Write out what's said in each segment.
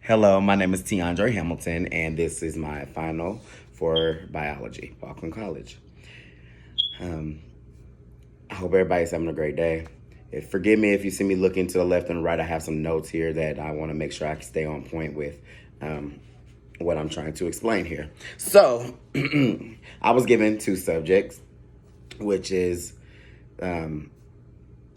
Hello, my name is Tiandre Hamilton, and this is my final for biology, Baldwin College. Um, I hope everybody's having a great day. Forgive me if you see me looking to the left and right. I have some notes here that I want to make sure I can stay on point with um, what I'm trying to explain here. So, I was given two subjects, which is um,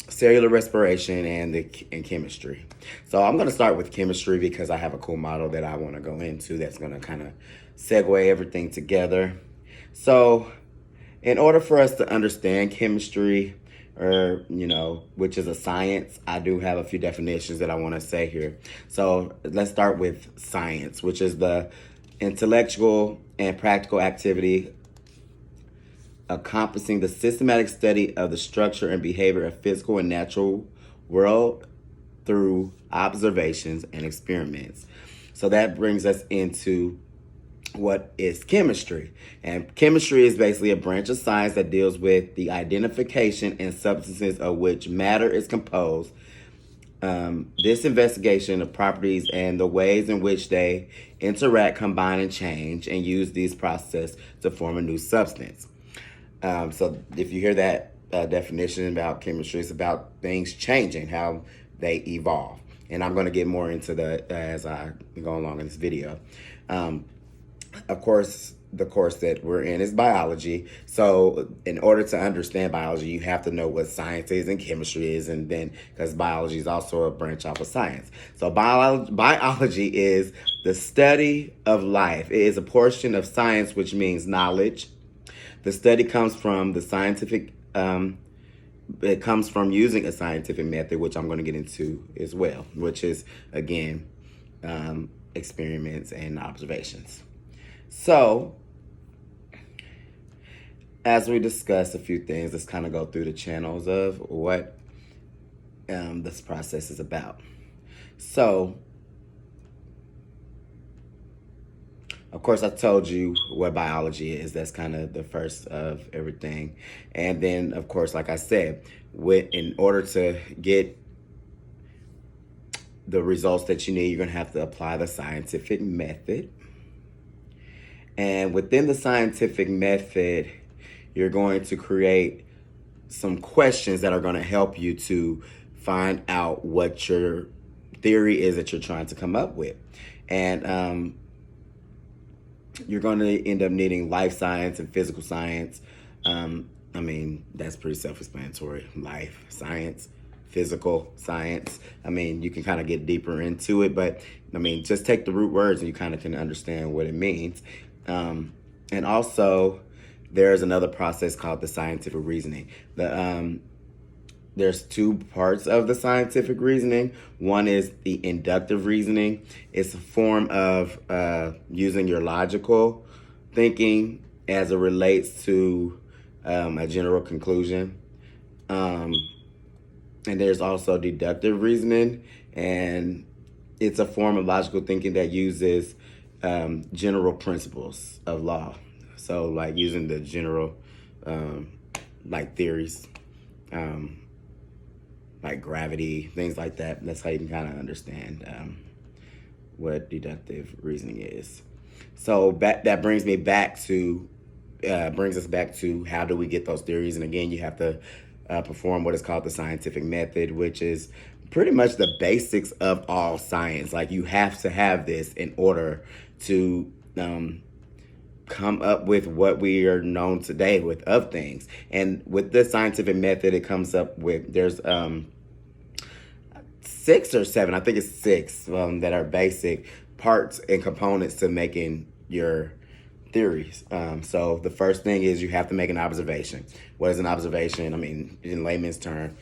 cellular respiration and chemistry. So I'm going to start with chemistry because I have a cool model that I want to go into that's going to kind of segue everything together. So, in order for us to understand chemistry, or which is a science, I do have a few definitions that I want to say here. So let's start with science, which is the intellectual and practical activity encompassing the systematic study of the structure and behavior of physical and natural world through observations and experiments. So that brings us into what is chemistry. And chemistry is basically a branch of science that deals with the identification and substances of which matter is composed. This investigation of properties and the ways in which they interact, combine, and change, and use these processes to form a new substance. So if you hear that definition about chemistry, it's about things changing, how they evolve. And I'm going to get more into that as I go along in this video. Of course, the course that we're in is biology. So in order to understand biology, you have to know what science is and chemistry is, and then because biology is also a branch off of science. So biology is the study of life. It is a portion of science which means knowledge. The study comes from the scientific, it comes from using a scientific method, which I'm going to get into as well, which is, again, experiments and observations. So, as we discuss a few things, let's kind of go through the channels of what this process is about. So, of course, I told you what biology is. That's kind of the first of everything. And then, of course, like I said, in order to get the results that you need, you're going to have to apply the scientific method. And within the scientific method, you're going to create some questions that are going to help you to find out what your theory is that you're trying to come up with. And you're going to end up needing life science and physical science. That's pretty self-explanatory. Life science, physical science. You can kind of get deeper into it, but just take the root words and you kind of can understand what it means. And also, there's another process called the scientific reasoning. There's two parts of the scientific reasoning. One is the inductive reasoning. It's a form of using your logical thinking as it relates to a general conclusion. And there's also deductive reasoning, and it's a form of logical thinking that uses general principles of law. So like using the general, like theories, like gravity, things like that. That's how you can kind of understand what deductive reasoning is. So that brings us back to how do we get those theories? And again, you have to perform what is called the scientific method, which is pretty much the basics of all science. Like you have to have this in order to come up with what we are known today with of things. And with the scientific method, it comes up with, there's 6 or 7, I think it's 6 that are basic parts and components to making your theories. So the first thing is you have to make an observation. What is an observation? In layman's term,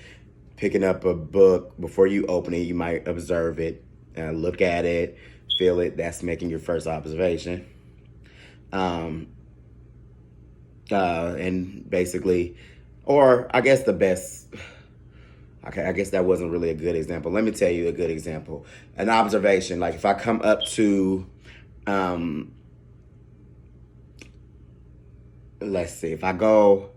picking up a book, before you open it, you might observe it, look at it, feel it. That's making your first observation. And basically, or I guess the best, okay, I guess that wasn't really a good example. Let me tell you a good example. An observation, like if I come up to, let's see, if I go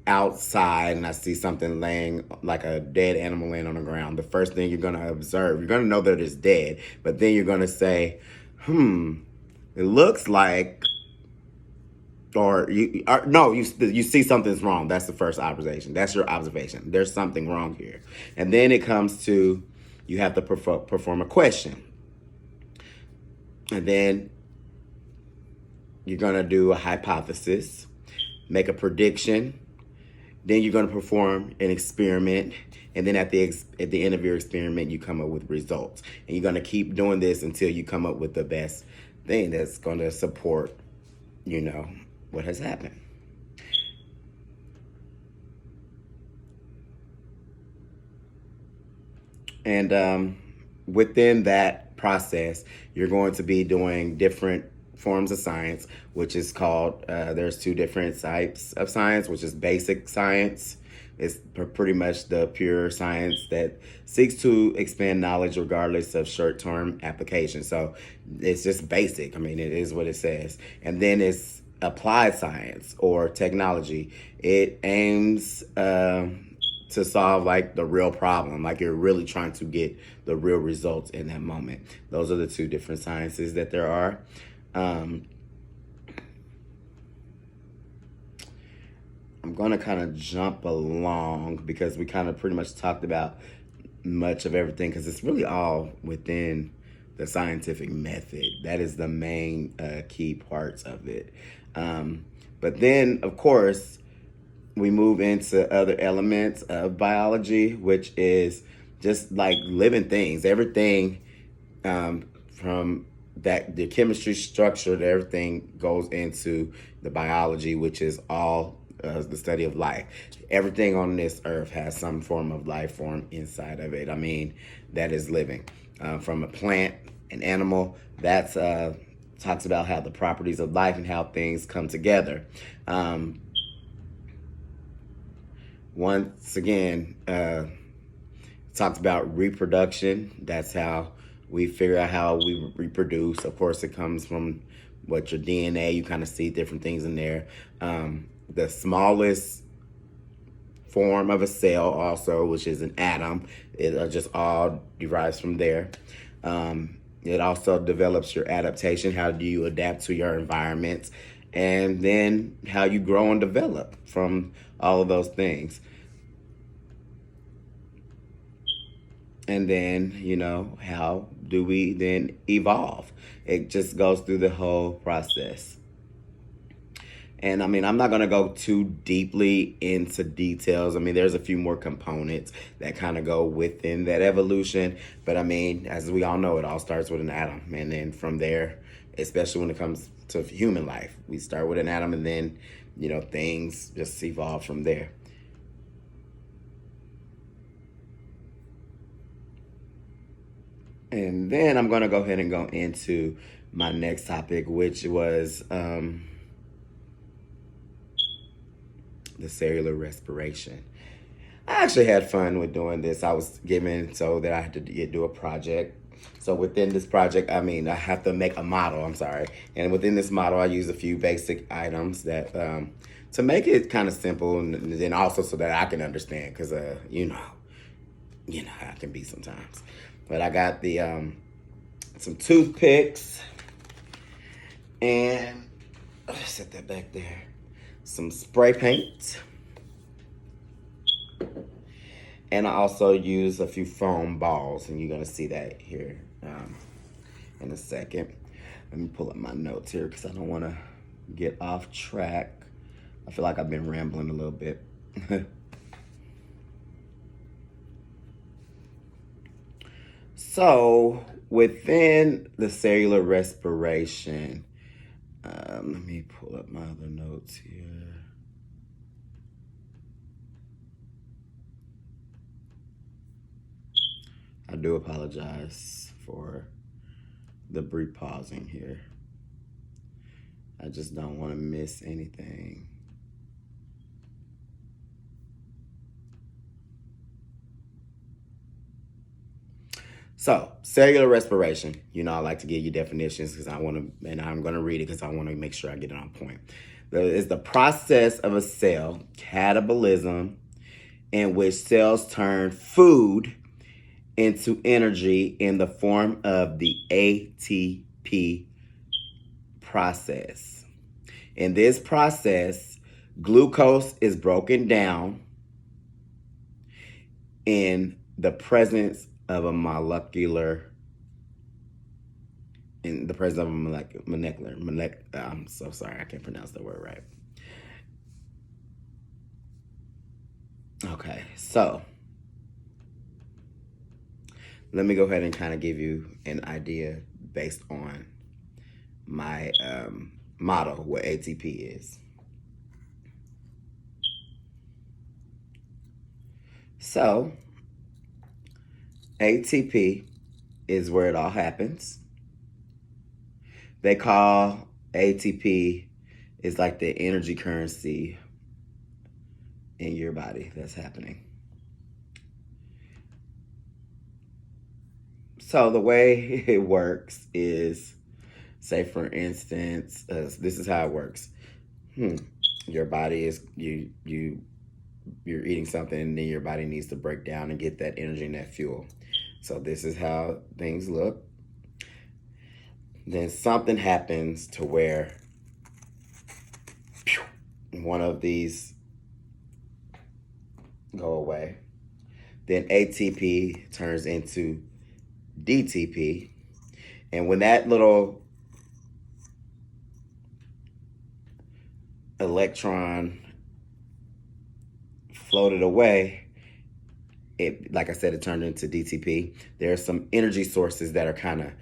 outside and I see something laying, like a dead animal laying on the ground, the first thing you're going to observe, you're going to know that it's dead, but then you're going to say, it looks like, or you see something's wrong. That's the first observation. That's your observation. There's something wrong here. And then it comes to, you have to perform a question. And then you're going to do a hypothesis, make a prediction. Then you're going to perform an experiment. And then at the end of your experiment, you come up with results. And you're going to keep doing this until you come up with the best thing that's going to support, what has happened. And within that process, you're going to be doing different forms of science, which is called, there's two different types of science, which is basic science. It's pretty much the pure science that seeks to expand knowledge regardless of short-term application. So it's just basic. I mean, it is what it says. And then it's applied science or technology. It aims to solve like the real problem, like you're really trying to get the real results in that moment. Those are the two different sciences that there are. I'm going to kind of jump along because we kind of pretty much talked about much of everything, because it's really all within the scientific method. That is the main key parts of it. But then, of course, we move into other elements of biology, which is just like living things. Everything from that, the chemistry structure, that everything goes into the biology, which is all the study of life. Everything on this earth has some form of life form inside of it. I mean, that is living. From a plant, an animal, that's talks about how the properties of life and how things come together. Once again, talks about reproduction. That's how we figure out how we reproduce. Of course, it comes from what your DNA, you kind of see different things in there. The smallest form of a cell also, which is an atom, it just all derives from there. It also develops your adaptation. How do you adapt to your environment? And then how you grow and develop from all of those things. And then, how do we then evolve? It just goes through the whole process. And I mean, I'm not going to go too deeply into details. I mean, there's a few more components that kind of go within that evolution. But I mean, as we all know, it all starts with an atom. And then from there, especially when it comes to human life, we start with an atom and then, things just evolve from there. And then I'm going to go ahead and go into my next topic, which was the cellular respiration. I actually had fun with doing this. I was given so that I had to do a project. So within this project, I have to make a model, And within this model, I use a few basic items that to make it kind of simple, and then also so that I can understand, because how it can be sometimes. But I got the some toothpicks, and set that back there. Some spray paint, and I also use a few foam balls, and you're gonna see that here in a second. Let me pull up my notes here because I don't want to get off track. I feel like I've been rambling a little bit. So within the cellular respiration, let me pull up my other notes here. I do apologize for the brief pausing here. I just don't want to miss anything. So, cellular respiration. I like to give you definitions because I want to, and I'm going to read it because I want to make sure I get it on point. It's the process of a cell catabolism in which cells turn food into energy in the form of the ATP process. In this process, glucose is broken down in the presence of a molecular, I'm so sorry, I can't pronounce the word right. Okay, so let me go ahead and kind of give you an idea based on my model, what ATP is. So, ATP is where it all happens. They call ATP is like the energy currency in your body that's happening. So the way it works is, say for instance, this is how it works. Your body is you're eating something, and then your body needs to break down and get that energy and that fuel. So this is how things look. Then something happens to where one of these go away. Then ATP turns into DTP. And when that little electron floated away, it, like I said, it turned into DTP. There are some energy sources that are kind of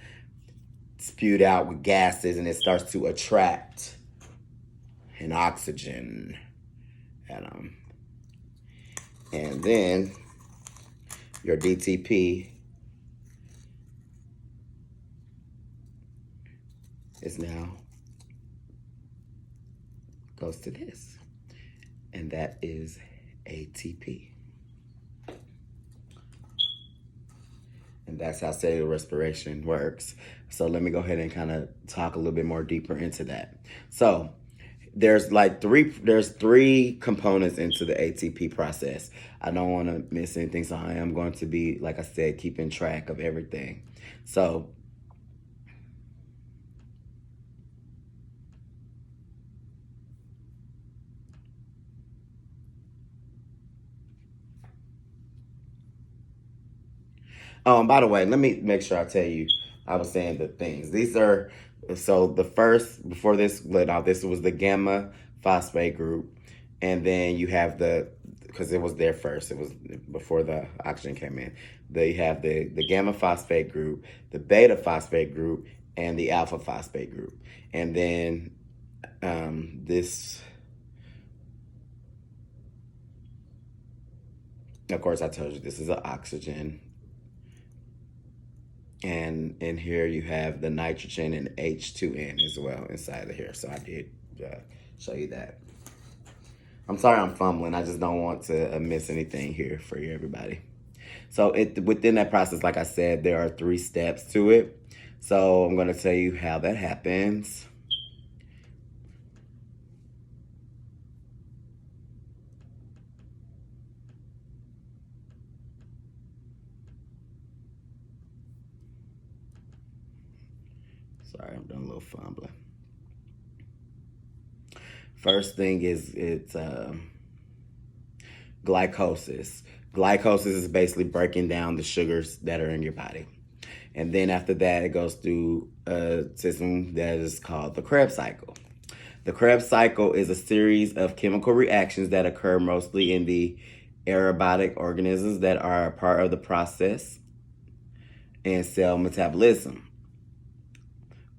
spewed out with gases, and it starts to attract an oxygen atom. And then your DTP is now goes to this, and that is ATP. And that's how cellular respiration works. So let me go ahead and kind of talk a little bit more deeper into that. So there's three components into the ATP process. I don't want to miss anything, so I am going to be, like I said, keeping track of everything. So and by the way, let me make sure I tell you, I was saying the things. These are, so the first, before this lit out, this was the gamma phosphate group. And then you have because it was there first, it was before the oxygen came in. They have the gamma phosphate group, the beta phosphate group, and the alpha phosphate group. And then this, of course, I told you this is an oxygen. And in here you have the nitrogen and H2N as well inside of here. So I did show you that. I'm sorry I'm fumbling. I just don't want to miss anything here for you, everybody. So within that process, like I said, there are 3 steps to it. So I'm going to tell you how that happens. Sorry, I'm doing a little fumbling. First thing is it's glycosis. Glycosis is basically breaking down the sugars that are in your body. And then after that, it goes through a system that is called the Krebs cycle. The Krebs cycle is a series of chemical reactions that occur mostly in the aerobic organisms that are a part of the process and cell metabolism,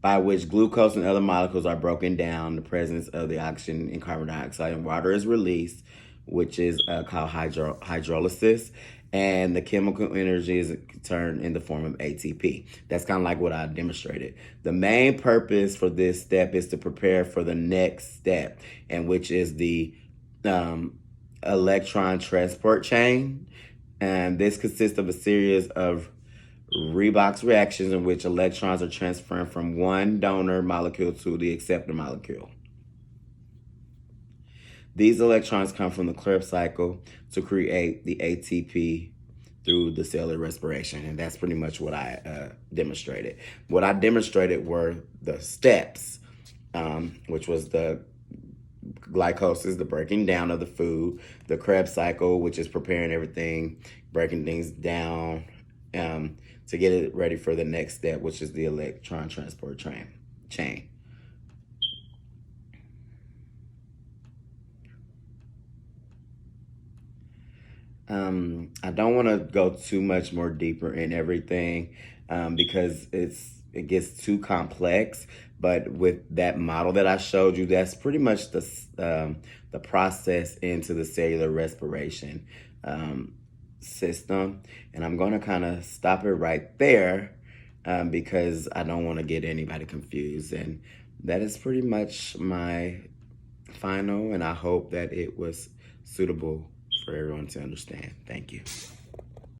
by which glucose and other molecules are broken down. The presence of the oxygen and carbon dioxide and water is released, which is called hydrolysis, and the chemical energy is turned in the form of ATP. That's kind of like what I demonstrated. The main purpose for this step is to prepare for the next step, and which is the electron transport chain. And this consists of a series of redox reactions in which electrons are transferring from one donor molecule to the acceptor molecule. These electrons come from the Krebs cycle to create the ATP through the cellular respiration. And that's pretty much what I demonstrated. What I demonstrated were the steps, which was the glycosis, the breaking down of the food, the Krebs cycle, which is preparing everything, breaking things down to get it ready for the next step, which is the electron transport chain. I don't want to go too much more deeper in everything because it gets too complex. But with that model that I showed you, that's pretty much the process into the cellular respiration system. And I'm going to kind of stop it right there because I don't want to get anybody confused. And that is pretty much my final, and I hope that it was suitable for everyone to understand. Thank you.